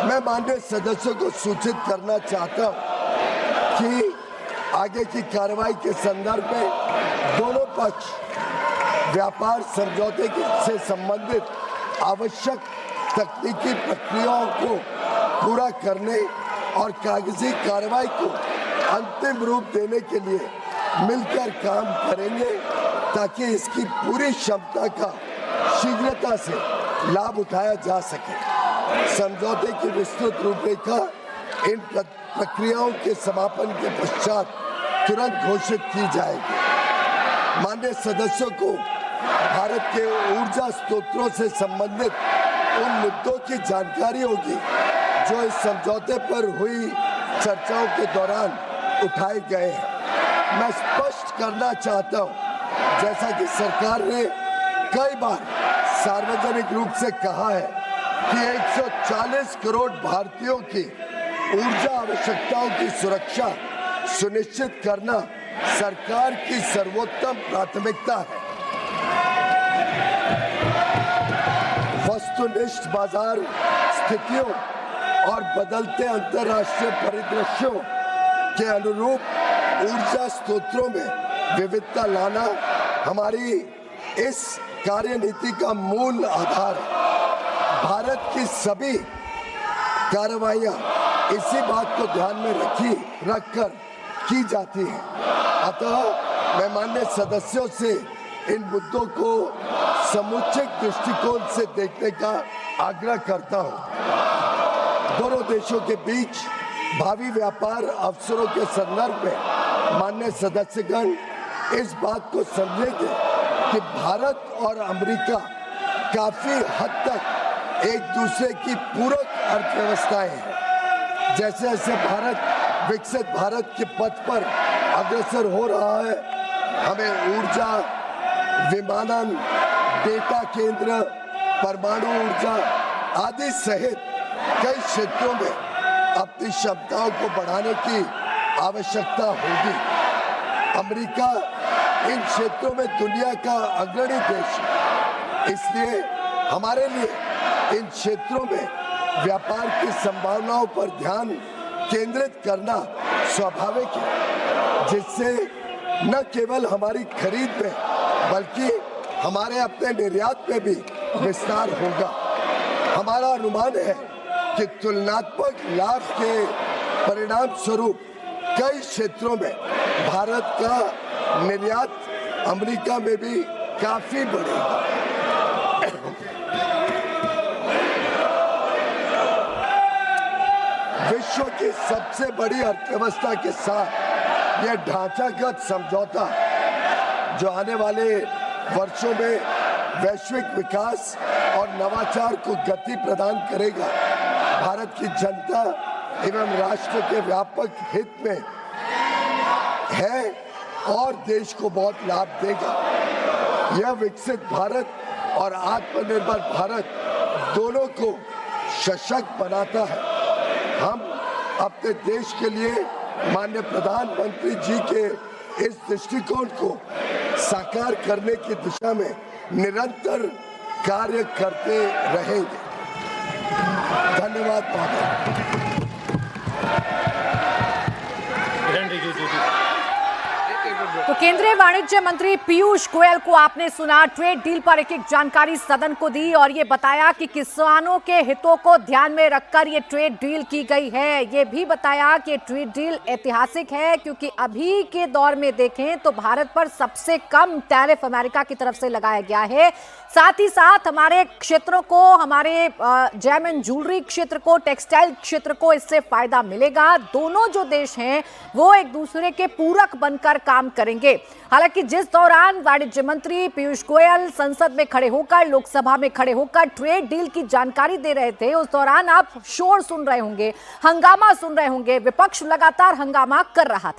मैं माननीय सदस्यों को सूचित करना चाहता हूं कि आगे की कार्रवाई के संदर्भ में दोनों पक्ष व्यापार समझौते से संबंधित आवश्यक तकनीकी प्रक्रियाओं को पूरा करने और कागजी कार्रवाई को अंतिम रूप देने के लिए मिलकर काम करेंगे ताकि इसकी पूरी क्षमता का शीघ्रता से लाभ उठाया जा सके। समझौते की विस्तृत रूपरेखा इन प्रक्रियाओं के समापन के पश्चात तुरंत घोषित की जाएगी। माननीय सदस्यों को भारत के ऊर्जा स्रोतों से संबंधित उन मुद्दों की जानकारी होगी जो इस समझौते पर हुई चर्चाओं के दौरान उठाए गए हैं। मैं स्पष्ट करना चाहता हूं, जैसा कि सरकार ने कई बार सार्वजनिक रूप से कहा है कि 140 करोड़ भारतीयों की ऊर्जा आवश्यकताओं की सुरक्षा सुनिश्चित करना सरकार की सर्वोत्तम प्राथमिकता है। वस्तुनिष्ठ बाजार स्थितियों और बदलते अंतर्राष्ट्रीय परिदृश्यों के अनुरूप ऊर्जा स्रोतों में विविधता लाना हमारी इस कार्यनीति का मूल आधार है। भारत की सभी कार्रवाइयां इसी बात को ध्यान में रखकर की जाती है। अतः मैं माननीय सदस्यों से इन मुद्दों को समुचित दृष्टिकोण से देखने का आग्रह करता हूं। दोनों देशों के बीच भावी व्यापार अवसरों के संदर्भ में माननीय सदस्यगण इस बात को समझेंगे कि भारत और अमेरिका काफी हद तक एक दूसरे की पूरक अर्थव्यवस्थाएं हैं। जैसे जैसे भारत विकसित भारत के पथ पर अग्रसर हो रहा है, हमें ऊर्जा, विमानन, डेटा केंद्र, परमाणु ऊर्जा आदि सहित कई क्षेत्रों में अपनी क्षमताओं को बढ़ाने की आवश्यकता होगी। अमेरिका इन क्षेत्रों में दुनिया का अग्रणी देश है, इसलिए हमारे लिए इन क्षेत्रों में व्यापार की संभावनाओं पर ध्यान केंद्रित करना स्वाभाविक है, जिससे न केवल हमारी खरीद में बल्कि हमारे अपने निर्यात में भी विस्तार होगा। हमारा अनुमान है कि तुलनात्मक लाभ के परिणाम स्वरूप कई क्षेत्रों में भारत का निर्यात अमेरिका में भी काफी बढ़ेगा। विश्व की सबसे बड़ी अर्थव्यवस्था के साथ यह ढांचागत समझौता जो आने वाले वर्षों में वैश्विक विकास और नवाचार को गति प्रदान करेगा, भारत की जनता एवं राष्ट्र के व्यापक हित में है और देश को बहुत लाभ देगा। यह विकसित भारत और आत्मनिर्भर भारत दोनों को सशक्त बनाता है। हम अपने देश के लिए माननीय प्रधानमंत्री जी के इस दृष्टिकोण को साकार करने की दिशा में निरंतर कार्य करते रहेंगे। धन्यवाद महोदय। तो केंद्रीय वाणिज्य मंत्री पीयूष गोयल को आपने सुना, ट्रेड डील पर एक जानकारी सदन को दी और ये बताया कि किसानों के हितों को ध्यान में रखकर ये ट्रेड डील की गई है। ये भी बताया कि ट्रेड डील ऐतिहासिक है क्योंकि अभी के दौर में देखें तो भारत पर सबसे कम टैरिफ अमेरिका की तरफ से लगाया गया है। साथ ही साथ हमारे क्षेत्रों को, हमारे जेम एंड ज्वेलरी क्षेत्र को, टेक्सटाइल क्षेत्र को इससे फायदा मिलेगा। दोनों जो देश हैं वो एक दूसरे के पूरक बनकर काम करेंगे। हालांकि जिस दौरान वाणिज्य मंत्री पीयूष गोयल संसद में खड़े होकर, लोकसभा में खड़े होकर ट्रेड डील की जानकारी दे रहे थे, उस दौरान आप शोर सुन रहे होंगे, हंगामा सुन रहे होंगे। विपक्ष लगातार हंगामा कर रहा था।